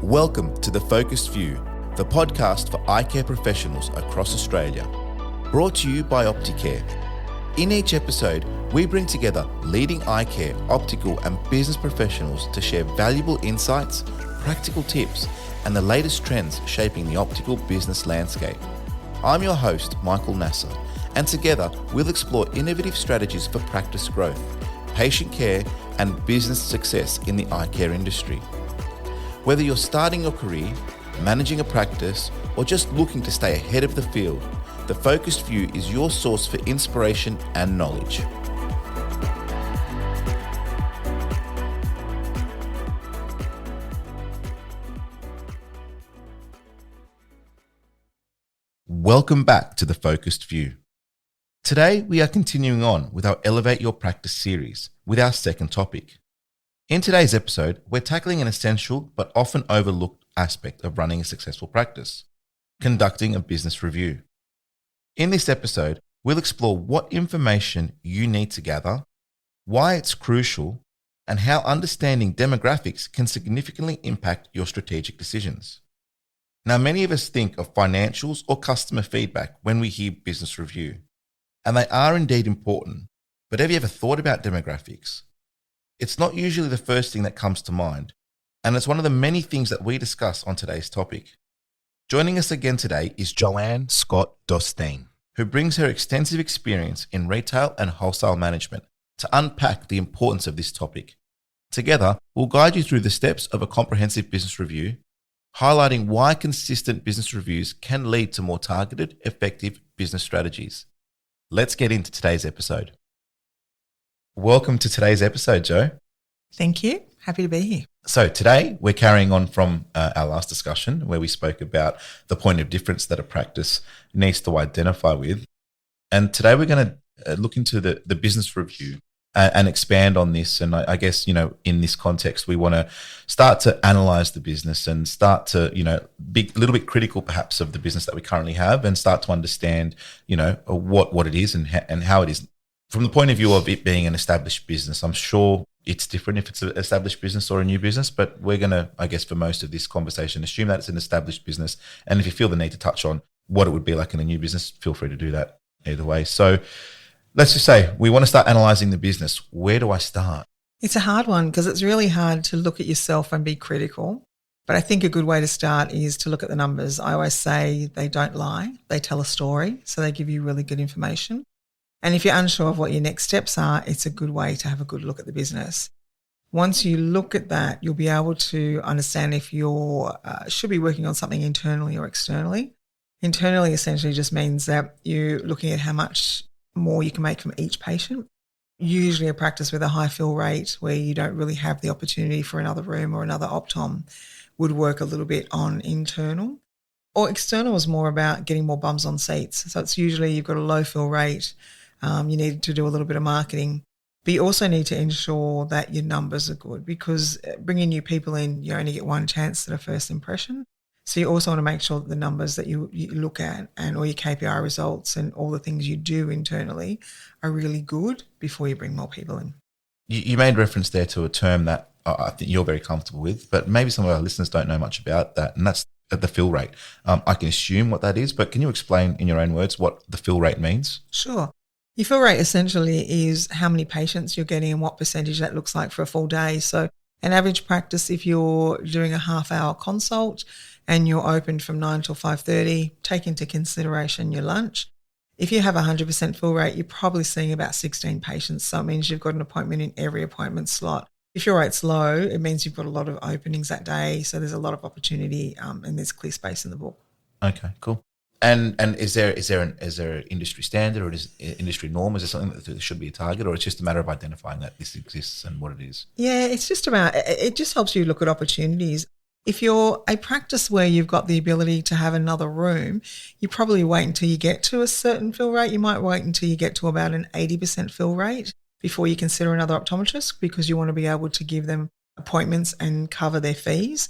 Welcome to The Focused View, the podcast for eye care professionals across Australia. Brought to you by Opticare. In each episode, we bring together leading eye care, optical and business professionals to share valuable insights, practical tips, and the latest trends shaping the optical business landscape. I'm your host, Michael Nasser, and together we'll explore innovative strategies for practice growth, patient care, and business success in the eye care industry. Whether you're starting your career, managing a practice, or just looking to stay ahead of the field, The Focused View is your source for inspiration and knowledge. Welcome back to The Focused View. Today, we are continuing on with our Elevate Your Practice series with our second topic. In today's episode, we're tackling an essential but often overlooked aspect of running a successful practice, conducting a business review. In this episode, we'll explore what information you need to gather, why it's crucial, and how understanding demographics can significantly impact your strategic decisions. Now, many of us think of financials or customer feedback when we hear business review, and they are indeed important, but have you ever thought about demographics? It's not usually the first thing that comes to mind, and it's one of the many things that we discuss on today's topic. Joining us again today is Joanne Scott-Dostine, who brings her extensive experience in retail and wholesale management to unpack the importance of this topic. Together, we'll guide you through the steps of a comprehensive business review, highlighting why consistent business reviews can lead to more targeted, effective business strategies. Let's get into today's episode. Welcome to today's episode, Jo. Thank you. Happy to be here. So today we're carrying on from our last discussion where we spoke about the point of difference that a practice needs to identify with. And today we're going to look into the business review and expand on this. And I guess, in this context, we want to start to analyze the business and start to, be a little bit critical perhaps of the business that we currently have and start to understand, what it is and how it is. From the point of view of it being an established business, I'm sure it's different if it's an established business or a new business, but we're going to, I guess, for most of this conversation, assume that it's an established business. And if you feel the need to touch on what it would be like in a new business, feel free to do that either way. So let's just say we want to start analysing the business. Where do I start? It's a hard one because it's really hard to look at yourself and be critical. But I think a good way to start is to look at the numbers. I always say they don't lie. They tell a story. So they give you really good information. And if you're unsure of what your next steps are, it's a good way to have a good look at the business. Once you look at that, you'll be able to understand if you should be working on something internally or externally. Internally essentially just means that you're looking at how much more you can make from each patient. Usually a practice with a high fill rate where you don't really have the opportunity for another room or another optom would work a little bit on internal. Or external is more about getting more bums on seats. So it's usually you've got a low fill rate. You need to do a little bit of marketing, but you also need to ensure that your numbers are good because bringing new people in, you only get one chance at a first impression. So you also want to make sure that the numbers that you look at and all your KPI results and all the things you do internally are really good before you bring more people in. You made reference there to a term that I think you're very comfortable with, but maybe some of our listeners don't know much about that, and that's the fill rate. I can assume what that is, but can you explain in your own words what the fill rate means? Sure. Your fill rate essentially is how many patients you're getting and what percentage that looks like for a full day. So an average practice, if you're doing a half-hour consult and you're open from 9 till 5:30, take into consideration your lunch. If you have 100% fill rate, you're probably seeing about 16 patients. So it means you've got an appointment in every appointment slot. If your rate's low, it means you've got a lot of openings that day. So there's a lot of opportunity and there's clear space in the book. Okay, cool. And is there an industry standard or is industry norm? Is there something that should be a target, or it's just a matter of identifying that this exists and what it is? Yeah, it's just about, it just helps you look at opportunities. If you're a practice where you've got the ability to have another room, you probably wait until you get to a certain fill rate. You might wait until you get to about an 80% fill rate before you consider another optometrist because you want to be able to give them appointments and cover their fees.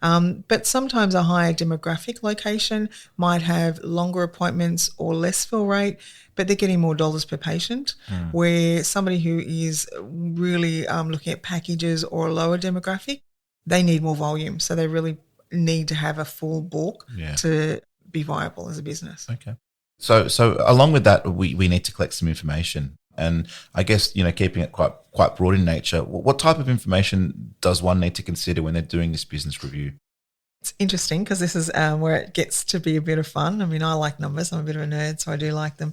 Okay. But sometimes a higher demographic location might have longer appointments or less fill rate, but they're getting more dollars per patient, where somebody who is really looking at packages or a lower demographic, they need more volume. So they really need to have a full book Yeah. to be viable as a business. Okay. So along with that, we need to collect some information. And I guess, keeping it quite broad in nature, what type of information does one need to consider when they're doing this business review? It's interesting because this is where it gets to be a bit of fun. I mean, I like numbers. I'm a bit of a nerd, so I do like them.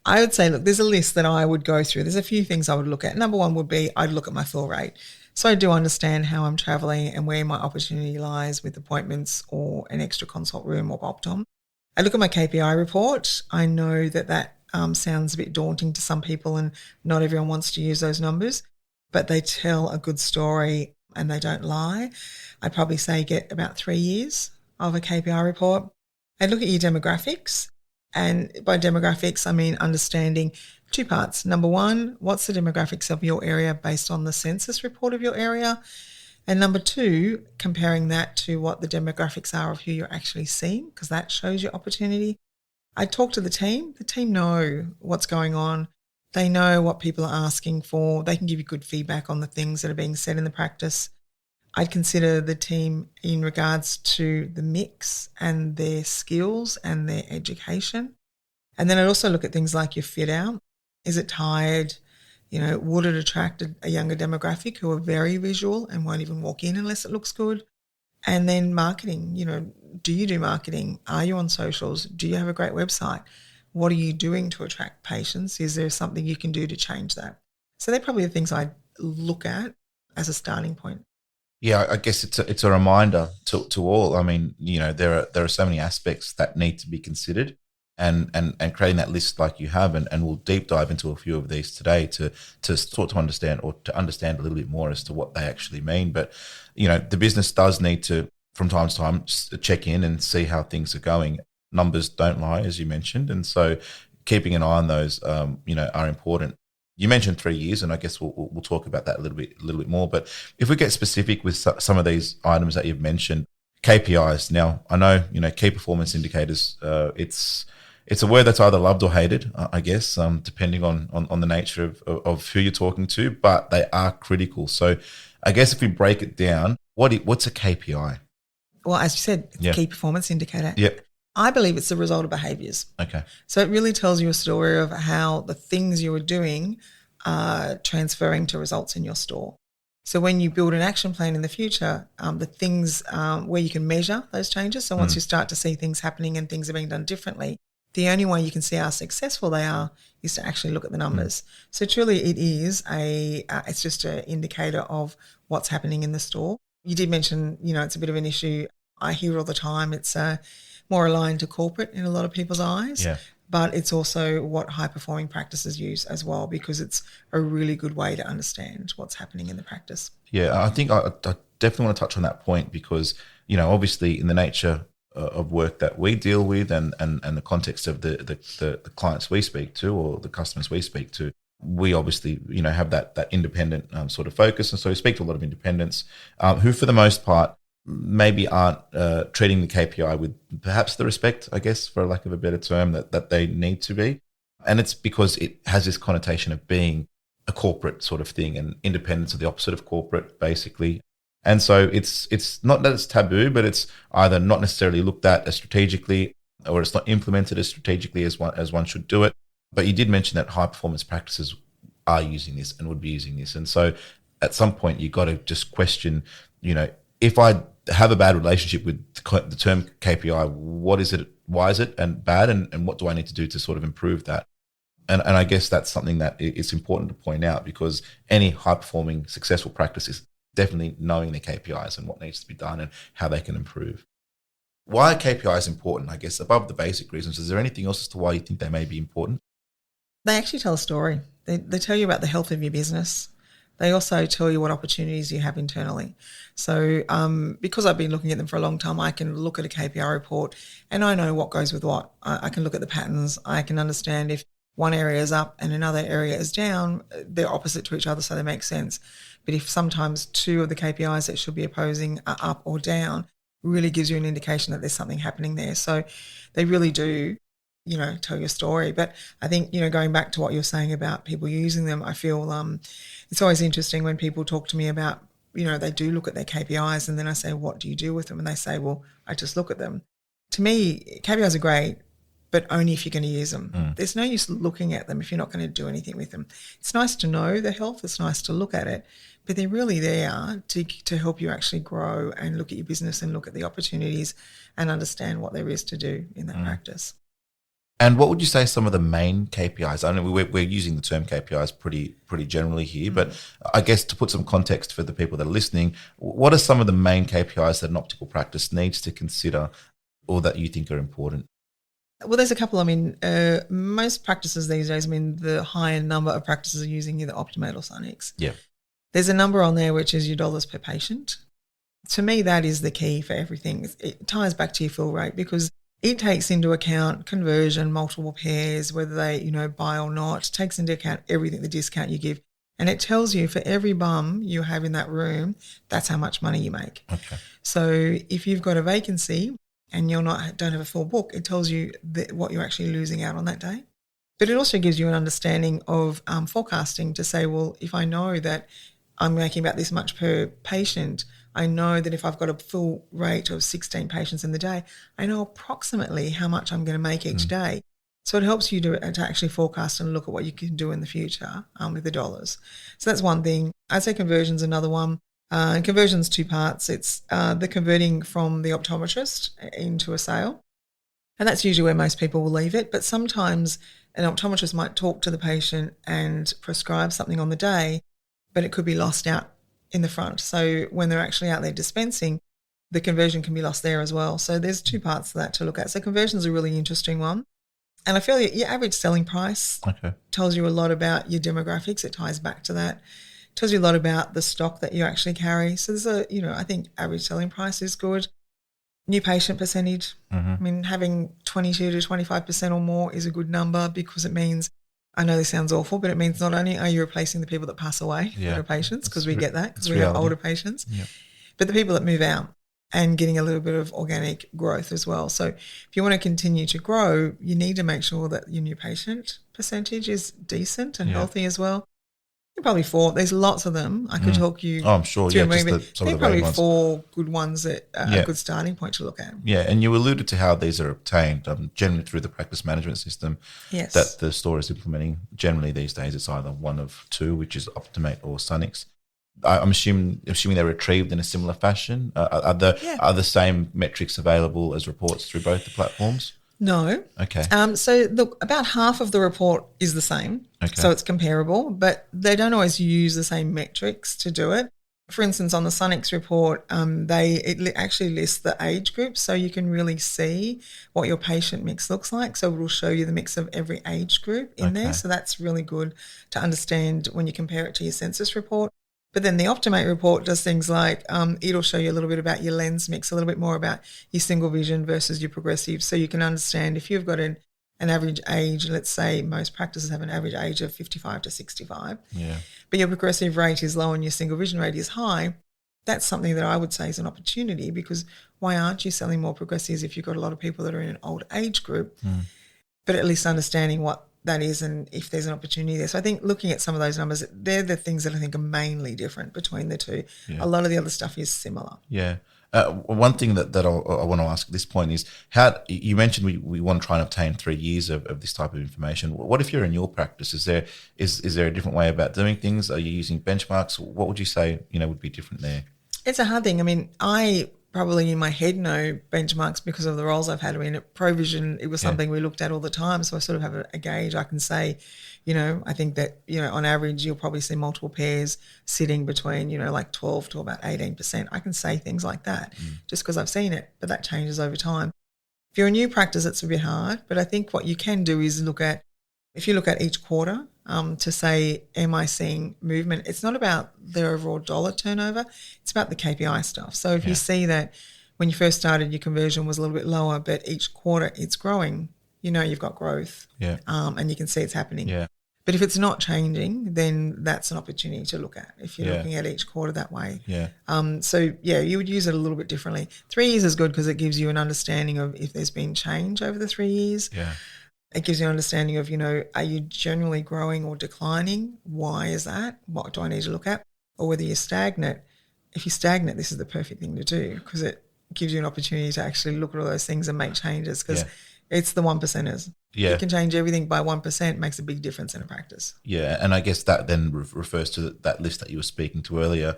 I would say, look, there's a list that I would go through. There's a few things I would look at. Number one would be I'd look at my fill rate. So I do understand how I'm travelling and where my opportunity lies with appointments or an extra consult room or Optom. I look at my KPI report. I know that sounds a bit daunting to some people and not everyone wants to use those numbers, but they tell a good story and they don't lie. I'd probably say get about 3 years of a KPI report. I'd look at your demographics. And by demographics, I mean understanding two parts. Number one, what's the demographics of your area based on the census report of your area? And number two, comparing that to what the demographics are of who you're actually seeing, because that shows your opportunity. I talk to the team. The team know what's going on. They know what people are asking for. They can give you good feedback on the things that are being said in the practice. I'd consider the team in regards to the mix and their skills and their education. And then I'd also look at things like your fit out. Is it tired? Would it attract a younger demographic who are very visual and won't even walk in unless it looks good? And then marketing, do you do marketing? Are you on socials? Do you have a great website? What are you doing to attract patients? Is there something you can do to change that? So they're probably the things I'd look at as a starting point. Yeah, I guess it's a reminder to all. I mean, there are so many aspects that need to be considered. And creating that list like you have, and we'll deep dive into a few of these today to sort of understand a little bit more as to what they actually mean. But, the business does need to, from time to time, check in and see how things are going. Numbers don't lie, as you mentioned. And so keeping an eye on those, are important. You mentioned 3 years, and I guess we'll talk about that a little bit more. But if we get specific with some of these items that you've mentioned, KPIs. Now, I know, key performance indicators, it's a word that's either loved or hated, I guess, depending on the nature of who you're talking to, but they are critical. So I guess if we break it down, what's a KPI? Well, as you said, it's a key performance indicator. Yep. I believe it's the result of behaviours. Okay. So it really tells you a story of how the things you are doing are transferring to results in your store. So when you build an action plan in the future, the things where you can measure those changes. So once you start to see things happening and things are being done differently, the only way you can see how successful they are is to actually look at the numbers. So truly it is it's just an indicator of what's happening in the store. You did mention, it's a bit of an issue. I hear all the time it's more aligned to corporate in a lot of people's eyes. Yeah. But it's also what high-performing practices use as well, because it's a really good way to understand what's happening in the practice. Yeah, I think I definitely want to touch on that point because, obviously in the nature of work that we deal with and the context of the clients we speak to or the customers we speak to, we obviously, have that independent sort of focus. And so we speak to a lot of independents who for the most part maybe aren't treating the KPI with perhaps the respect, I guess, for lack of a better term, that they need to be. And it's because it has this connotation of being a corporate sort of thing, and independence are the opposite of corporate, basically. And so it's not that it's taboo, but it's either not necessarily looked at as strategically, or it's not implemented as strategically as one should do it. But you did mention that high performance practices are using this and would be using this. And so at some point you got to just question, if I have a bad relationship with the term KPI, what is it, why is it and bad, and what do I need to do to sort of improve that? And I guess that's something that it's important to point out, because any high-performing, successful practice is definitely knowing their KPIs and what needs to be done and how they can improve. Why are KPIs important, I guess, above the basic reasons? Is there anything else as to why you think they may be important? They actually tell a story. They tell you about the health of your business. They also tell you what opportunities you have internally. So because I've been looking at them for a long time, I can look at a KPI report and I know what goes with what. I can look at the patterns. I can understand if one area is up and another area is down, they're opposite to each other, so they make sense. But if sometimes two of the KPIs that should be opposing are up or down, really gives you an indication that there's something happening there. So they really do, tell your story. But I think, going back to what you're saying about people using them, I feel it's always interesting when people talk to me about they do look at their KPIs, and then I say, what do you do with them? And they say, well, I just look at them. To me, KPIs are great, but only if you're going to use them. There's no use looking at them if you're not going to do anything with them. It's nice to know the health. It's nice to look at it, but they're really there to help you actually grow and look at your business and look at the opportunities and understand what there is to do in that practice. And what would you say some of the main KPIs? I know we're using the term KPIs pretty generally here, but I guess to put some context for the people that are listening, what are some of the main KPIs that an optical practice needs to consider or that you think are important? Well, there's a couple. I mean, most practices these days, the higher number of practices are using either Optimate or Sunix. Yeah. There's a number on there which is your dollars per patient. To me, that is the key for everything. It ties back to your fill rate because it takes into account conversion, multiple pairs, whether they, buy or not. It takes into account everything, the discount you give. And it tells you for every bum you have in that room, that's how much money you make. Okay. So if you've got a vacancy and don't have a full book, it tells you what you're actually losing out on that day. But it also gives you an understanding of forecasting to say, well, if I know that I'm making about this much per patient, I know that if I've got a full rate of 16 patients in the day, I know approximately how much I'm going to make each day. So it helps you to actually forecast and look at what you can do in the future with the dollars. So that's one thing. I'd say conversion's another one. And conversion's two parts. It's the converting from the optometrist into a sale. And that's usually where most people will leave it. But sometimes an optometrist might talk to the patient and prescribe something on the day, but it could be lost out in the front. So when they're actually out there dispensing, the conversion can be lost there as well. So there's two parts to that to look at. So conversion's a really interesting one. And I feel your average selling price tells you a lot about your demographics. It ties back to that. Tells you a lot about the stock that you actually carry. So there's I think average selling price is good. New patient percentage. Having 22 to 25% or more is a good number because it means, I know this sounds awful, but it means not only are you replacing the people that pass away that are patients, because we get that, because we have older patients, but the people that move out and getting a little bit of organic growth as well. So if you want to continue to grow, you need to make sure that your new patient percentage is decent and healthy as well. Probably four. There's lots of them. I could talk you. Oh, I'm sure. Yeah, just some of the probably ones. 4 good ones that are a good starting point to look at. Yeah, and you alluded to how these are obtained generally through the practice management system that the store is implementing. Generally these days it's either one of two, which is Optimate or Sunix. I'm assuming they're retrieved in a similar fashion. Are the same metrics available as reports through both the platforms? No. Okay. So about half of the report is the same. Okay. So it's comparable, but they don't always use the same metrics to do it. For instance, on the Sunix report, it actually lists the age group, so you can really see what your patient mix looks like. So it will show you the mix of every age group in there. So that's really good to understand when you compare it to your census report. But then the Optimate report does things like it'll show you a little bit about your lens mix, a little bit more about your single vision versus your progressive. So you can understand if you've got an average age, let's say most practices have an average age of 55 to 65, but your progressive rate is low and your single vision rate is high, that's something that I would say is an opportunity, because why aren't you selling more progressives if you've got a lot of people that are in an old age group? But at least understanding what that is and if there's an opportunity there. So I think looking at some of those numbers, they're the things that I think are mainly different between the two. A lot of the other stuff is similar. Yeah. One thing that I want to ask at this point is, how you mentioned we want to try and obtain 3 years of this type of information. What if you're in your practice? Is there a different way about doing things? Are you using benchmarks? What would you say would be different there? It's a hard thing. I mean, I probably in my head know benchmarks because of the roles I've had. I mean, at Provision, it was something we looked at all the time. So I sort of have a gauge. I can say, I think that, on average, you'll probably see multiple pairs sitting between, like 12 to about 18%. I can say things like that just because I've seen it, but that changes over time. If you're a new practice, it's a bit hard, but I think what you can do is if you look at each quarter to say, am I seeing movement? It's not about the overall dollar turnover. It's about the KPI stuff. So if you see that when you first started, your conversion was a little bit lower, but each quarter it's growing, you've got growth and you can see it's happening. Yeah. But if it's not changing, then that's an opportunity to look at if you're looking at each quarter that way. Yeah. You would use it a little bit differently. 3 years is good because it gives you an understanding of if there's been change over the 3 years. Yeah. It gives you an understanding of, are you generally growing or declining? Why is that? What do I need to look at? Or whether you're stagnant, if you're stagnant, this is the perfect thing to do because it gives you an opportunity to actually look at all those things and make changes because it's the 1%ers. Yeah. You can change everything by 1%, makes a big difference in a practice. Yeah, and I guess that then refers to that list that you were speaking to earlier,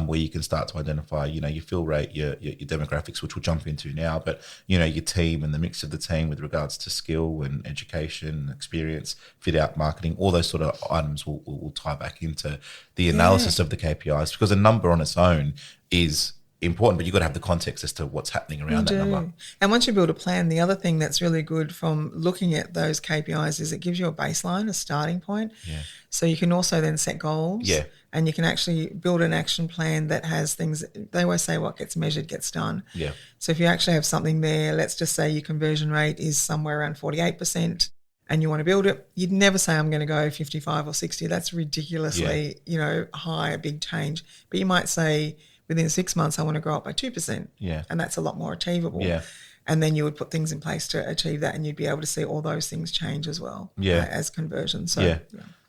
where you can start to identify, your fill rate, your demographics, which we'll jump into now, but, your team and the mix of the team with regards to skill and education, experience, fit out, marketing, all those sort of items will tie back into the analysis of the KPIs because a number on its own is important, but you've got to have the context as to what's happening around that number. And once you build a plan, the other thing that's really good from looking at those KPIs is it gives you a baseline, a starting point. Yeah. So you can also then set goals. Yeah. And you can actually build an action plan that has things. They always say what gets measured gets done. Yeah. So if you actually have something there, let's just say your conversion rate is somewhere around 48% and you want to build it, you'd never say I'm going to go 55 or 60. That's ridiculously, high, a big change. But you might say, within 6 months, I want to grow up by 2%. Yeah. And that's a lot more achievable. Yeah. And then you would put things in place to achieve that and you'd be able to see all those things change as well as conversion. So, yeah.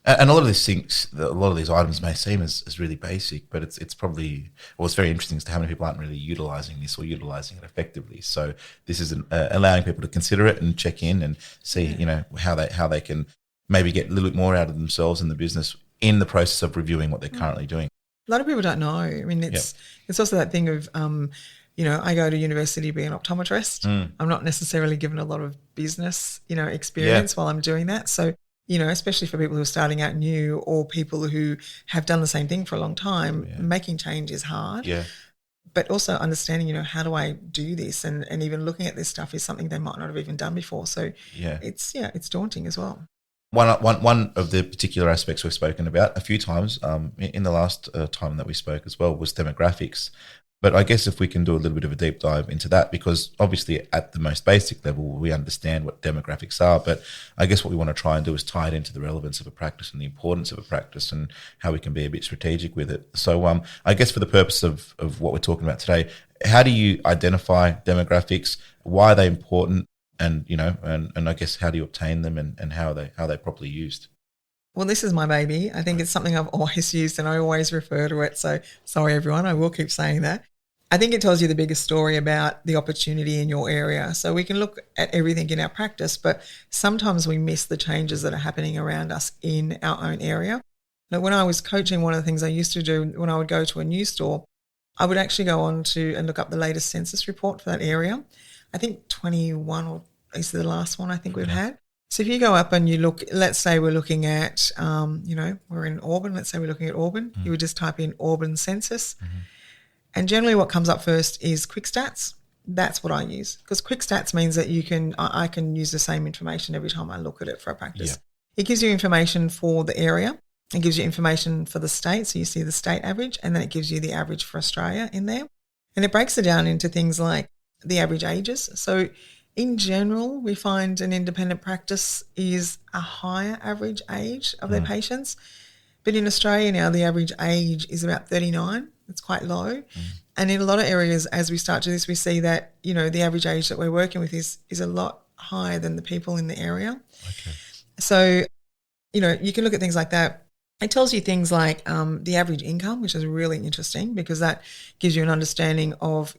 And a lot of these things, a lot of these items may seem as really basic, but it's probably, it's very interesting as to how many people aren't really utilising this or utilising it effectively. So this is allowing people to consider it and check in and see, how they can maybe get a little bit more out of themselves and the business in the process of reviewing what they're currently doing. A lot of people don't know. I mean, it's also that thing of, I go to university to be an optometrist. I'm not necessarily given a lot of business, experience while I'm doing that. So, especially for people who are starting out new or people who have done the same thing for a long time, making change is hard. Yeah. But also understanding, how do I do this? And even looking at this stuff is something they might not have even done before. So it's daunting as well. One of the particular aspects we've spoken about a few times in the last time that we spoke as well was demographics. But I guess if we can do a little bit of a deep dive into that, because obviously at the most basic level, we understand what demographics are. But I guess what we want to try and do is tie it into the relevance of a practice and the importance of a practice and how we can be a bit strategic with it. So I guess for the purpose of what we're talking about today, how do you identify demographics? Why are they important? And, and I guess how do you obtain them and how are they properly used? Well, this is my baby. I think it's something I've always used and I always refer to it. So sorry, everyone, I will keep saying that. I think it tells you the biggest story about the opportunity in your area. So we can look at everything in our practice, but sometimes we miss the changes that are happening around us in our own area. Now, when I was coaching, one of the things I used to do when I would go to a new store, I would actually go on to and look up the latest census report for that area. I think 21 or is the last one I think we've had. So if you go up and you look, let's say we're looking at, we're in Auburn. Let's say we're looking at Auburn. You would just type in Auburn census. And generally what comes up first is quick stats. That's what I use because quick stats means that I can use the same information every time I look at it for a practice. It gives you information for the area. It gives you information for the state. So you see the state average and then it gives you the average for Australia in there. And it breaks it down into things like the average ages. So in general, we find an independent practice is a higher average age of their patients. But in Australia now, the average age is about 39. It's quite low. And in a lot of areas, as we start to do this, we see that, the average age that we're working with is a lot higher than the people in the area. Okay. So, you can look at things like that. It tells you things like the average income, which is really interesting because that gives you an understanding of,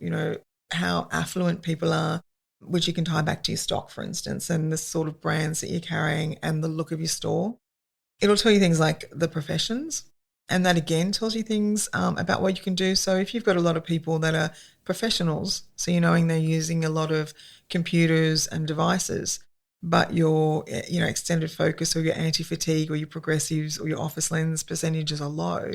how affluent people are, which you can tie back to your stock, for instance, and the sort of brands that you're carrying and the look of your store. It'll tell you things like the professions, and that again tells you things about what you can do. So if you've got a lot of people that are professionals, so knowing they're using a lot of computers and devices, but your extended focus or your anti-fatigue or your progressives or your office lens percentages are low,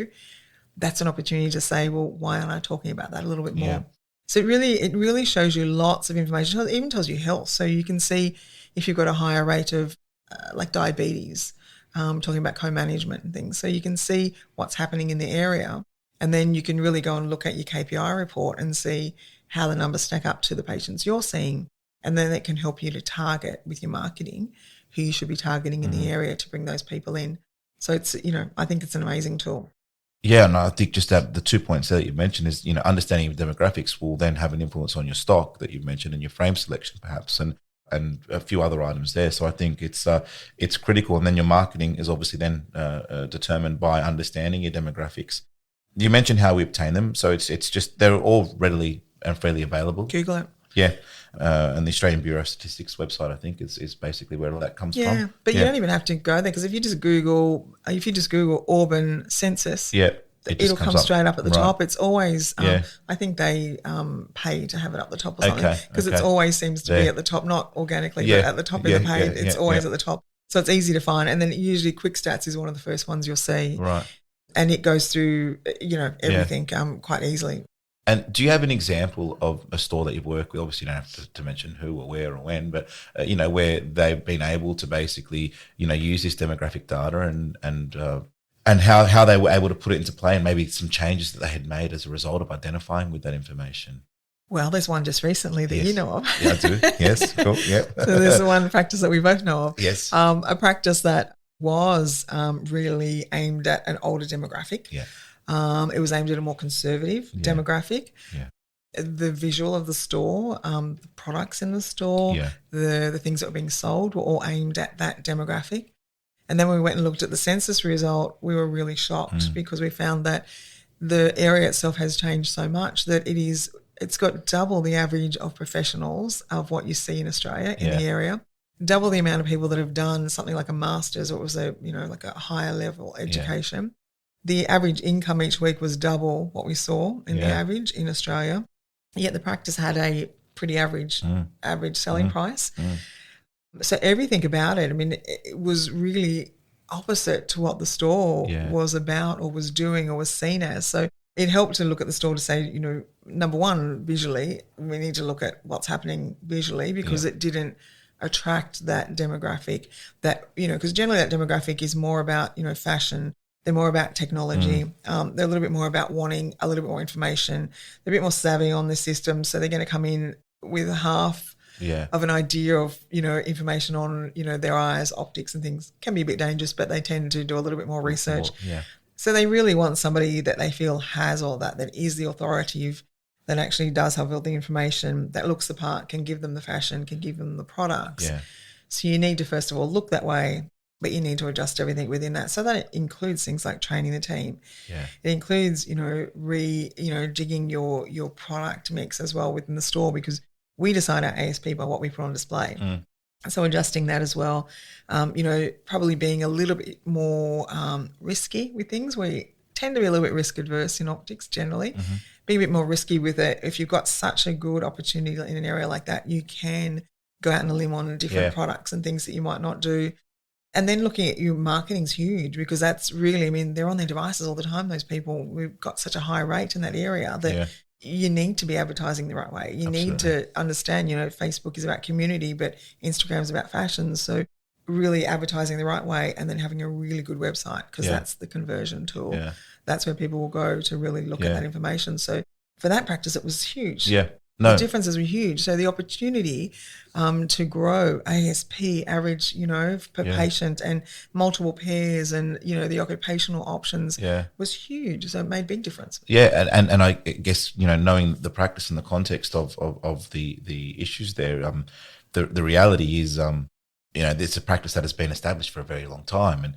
that's an opportunity to say, well, why aren't I talking about that a little bit more? So it really shows you lots of information. It even tells you health. So you can see if you've got a higher rate of like diabetes, talking about co-management and things. So you can see what's happening in the area and then you can really go and look at your KPI report and see how the numbers stack up to the patients you're seeing. And then it can help you to target with your marketing who you should be targeting in the area to bring those people in. So it's, I think it's an amazing tool. Yeah, and I think just that the 2 points that you mentioned is, understanding your demographics will then have an influence on your stock that you mentioned and your frame selection perhaps and a few other items there. So I think it's critical. And then your marketing is obviously then determined by understanding your demographics. You mentioned how we obtain them. So it's just they're all readily and freely available. Google it. Yeah. And the Australian Bureau of Statistics website, I think, is basically where all that comes from. Yeah, but you don't even have to go there, because if you just Google Auburn census, it'll come straight up at the top. It's always, I think they pay to have it up the top or something, because it always seems to be at the top, not organically, but at the top in the page. It's always at the top. So it's easy to find. And then usually Quick Stats is one of the first ones you'll see. Right. And it goes through, everything quite easily. And do you have an example of a store that you've worked with? Obviously, you don't have to mention who or where or when, but, where they've been able to basically, use this demographic data and how they were able to put it into play, and maybe some changes that they had made as a result of identifying with that information. Well, there's one just recently that you know of. Yeah, I do. Yes, cool. Yep. So there's one practice that we both know of. Yes. A practice that was really aimed at an older demographic. Yeah. It was aimed at a more conservative demographic. Yeah. The visual of the store, the products in the store, the things that were being sold were all aimed at that demographic. And then when we went and looked at the census result, we were really shocked because we found that the area itself has changed so much that it's got double the average of professionals of what you see in Australia in the area, double the amount of people that have done something like a master's, or it was like a higher level education. The average income each week was double what we saw in the average in Australia. Yet the practice had a pretty average selling price. So everything about it, it was really opposite to what the store was about or was doing or was seen as. So it helped to look at the store to say, number one, visually, we need to look at what's happening visually, because it didn't attract that demographic that, because generally that demographic is more about, fashion. They're more about technology. They're a little bit more about wanting a little bit more information. They're a bit more savvy on the system. So they're going to come in with half of an idea of, information on, their eyes, optics and things. Can be a bit dangerous, but they tend to do a little bit more research. So they really want somebody that they feel has all that is the authoritative, that actually does have all the information, that looks the part, can give them the fashion, can give them the products. So you need to, first of all, look that way, but you need to adjust everything within that. So that includes things like training the team. It includes, jigging your product mix as well within the store, because we decide our ASP by what we put on display. So adjusting that as well, probably being a little bit more risky with things. We tend to be a little bit risk adverse in optics generally. Being a bit more risky with it. If you've got such a good opportunity in an area like that, you can go out on a limb on different products and things that you might not do. And then looking at your marketing's huge, because that's really, they're on their devices all the time, those people. We've got such a high rate in that area that you need to be advertising the right way. You need to understand, Facebook is about community, but Instagram is about fashion. So really advertising the right way, and then having a really good website, because that's the conversion tool. That's where people will go to really look at that information. So for that practice, it was huge. The differences were huge. So the opportunity to grow ASP, average, per patient, and multiple pairs, and, the occupational options was huge. So it made big difference. And I guess, knowing the practice and the context of the issues there, the reality is, it's a practice that has been established for a very long time, and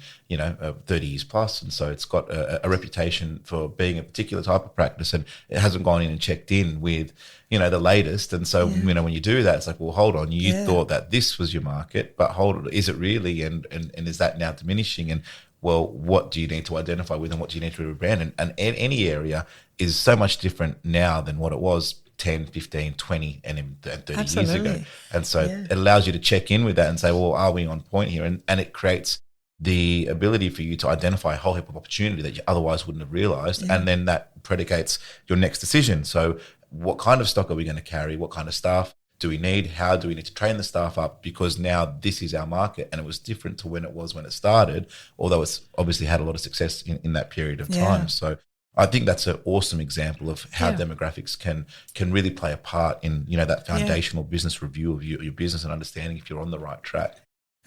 30 years plus, and so it's got a reputation for being a particular type of practice, and it hasn't gone in and checked in with the latest. And so when you do that, it's like, well, hold on, you thought that this was your market, but hold on, is it really? And is that now diminishing? And well, what do you need to identify with, and what do you need to rebrand? And any area is so much different now than what it was 10, 15, 20 and 30 years ago. And so it allows you to check in with that and say, well, are we on point here? And it creates the ability for you to identify a whole heap of opportunity that you otherwise wouldn't have realised. And then that predicates your next decision. So what kind of stock are we going to carry? What kind of staff do we need? How do we need to train the staff up? Because now this is our market, and it was different to when it was when it started, although it's obviously had a lot of success in that period of time. So I think that's an awesome example of how demographics can really play a part in, that foundational business review of your business, and understanding if you're on the right track.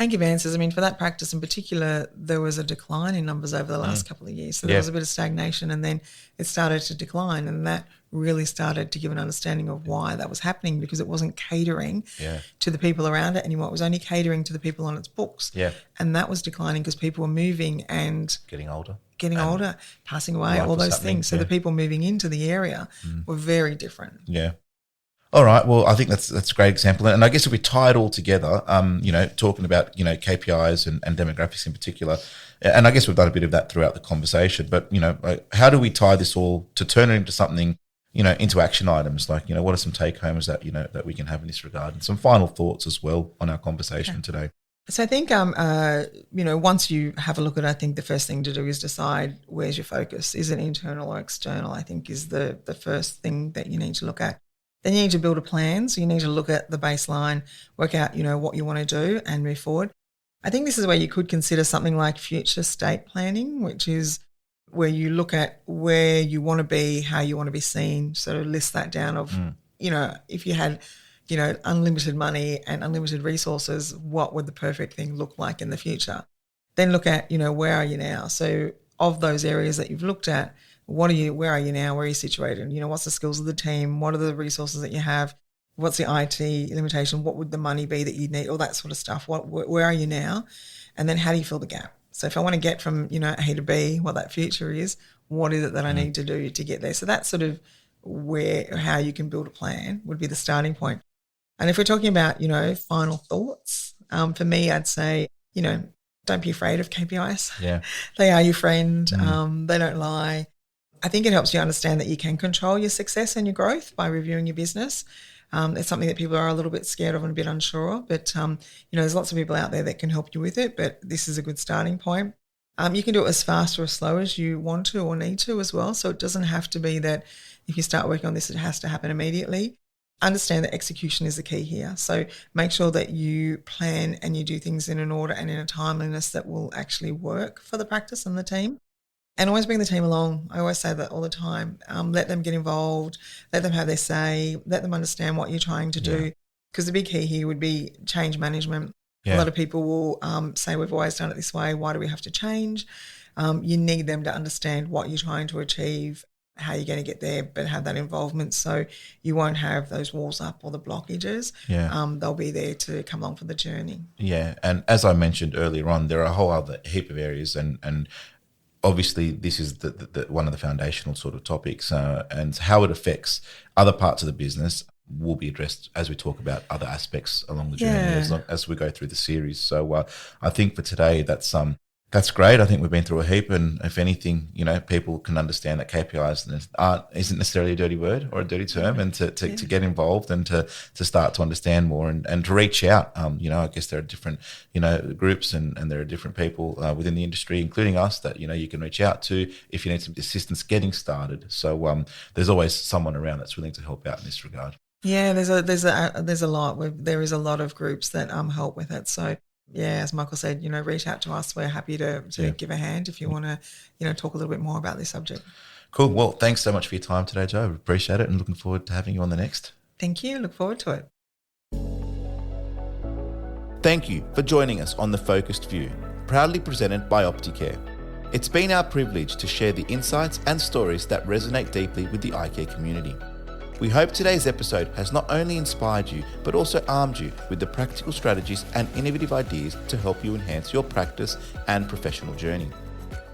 and give answers. I mean, for that practice in particular, there was a decline in numbers over the last couple of years. So there was a bit of stagnation, and then it started to decline, and that really started to give an understanding of why that was happening, because it wasn't catering to the people around it anymore. It was only catering to the people on its books. Yeah. And that was declining because people were moving and getting older, passing away, all those things. So the people moving into the area were very different. Yeah. All right. Well, I think that's a great example. And I guess if we tie it all together, talking about, KPIs and demographics in particular, and I guess we've done a bit of that throughout the conversation, but, how do we tie this all to turn it into something, into action items? Like, what are some take homes that, that we can have in this regard, and some final thoughts as well on our conversation today? So I think, once you have a look at it, I think the first thing to do is decide where's your focus. Is it internal or external? I think is the first thing that you need to look at. Then you need to build a plan. So you need to look at the baseline, work out, what you want to do and move forward. I think this is where you could consider something like future state planning, which is where you look at where you want to be, how you want to be seen, sort of list that down of, if you had, unlimited money and unlimited resources, what would the perfect thing look like in the future? Then look at, where are you now? So of those areas that you've looked at, where are you now? Where are you situated? What's the skills of the team? What are the resources that you have? What's the IT limitation? What would the money be that you'd need? All that sort of stuff. Where are you now? And then how do you fill the gap? So if I want to get from, A to B, what that future is, what is it that I need to do to get there? So that's sort of how you can build a plan would be the starting point. And if we're talking about, final thoughts, for me, I'd say, don't be afraid of KPIs. Yeah. They are your friend. They don't lie. I think it helps you understand that you can control your success and your growth by reviewing your business. It's something that people are a little bit scared of and a bit unsure of, but, there's lots of people out there that can help you with it, but this is a good starting point. You can do it as fast or as slow as you want to or need to as well. So it doesn't have to be that if you start working on this, it has to happen immediately. Understand that execution is the key here. So make sure that you plan and you do things in an order and in a timeliness that will actually work for the practice and the team. And always bring the team along. I always say that all the time. Let them get involved. Let them have their say. Let them understand what you're trying to do. Because the big key here would be change management. A lot of people will say, we've always done it this way. Why do we have to change? You need them to understand what you're trying to achieve, how you're going to get there, but have that involvement so you won't have those walls up or the blockages. They'll be there to come along for the journey. Yeah, and as I mentioned earlier on, there are a whole other heap of areas and obviously, this is the one of the foundational sort of topics, and how it affects other parts of the business will be addressed as we talk about other aspects along the journey as we go through the series. So I think for today, that's great. I think we've been through a heap, and if anything, people can understand that KPIs isn't necessarily a dirty word or a dirty term, and to get involved and to start to understand more and to reach out. I guess there are different, groups and there are different people within the industry, including us, that, you can reach out to if you need some assistance getting started. So there's always someone around that's willing to help out in this regard. Yeah, there's a lot. There is a lot of groups that help with it. So yeah, as Michael said, reach out to us. We're happy to give a hand if you want to, talk a little bit more about this subject. Cool. Well, thanks so much for your time today, Jo. I appreciate it and looking forward to having you on the next. Thank you. Look forward to it. Thank you for joining us on The Focused View, proudly presented by Opticare. It's been our privilege to share the insights and stories that resonate deeply with the eye care community. We hope today's episode has not only inspired you, but also armed you with the practical strategies and innovative ideas to help you enhance your practice and professional journey.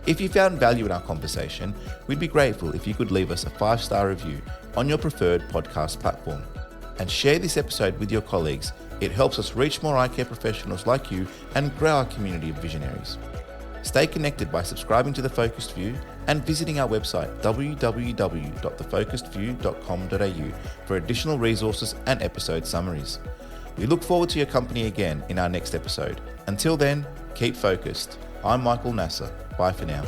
If you found value in our conversation, we'd be grateful if you could leave us a 5-star review on your preferred podcast platform. And share this episode with your colleagues. It helps us reach more eye care professionals like you and grow our community of visionaries. Stay connected by subscribing to The Focused View and visiting our website www.thefocusedview.com.au for additional resources and episode summaries. We look forward to your company again in our next episode. Until then, keep focused. I'm Michael Nasser. Bye for now.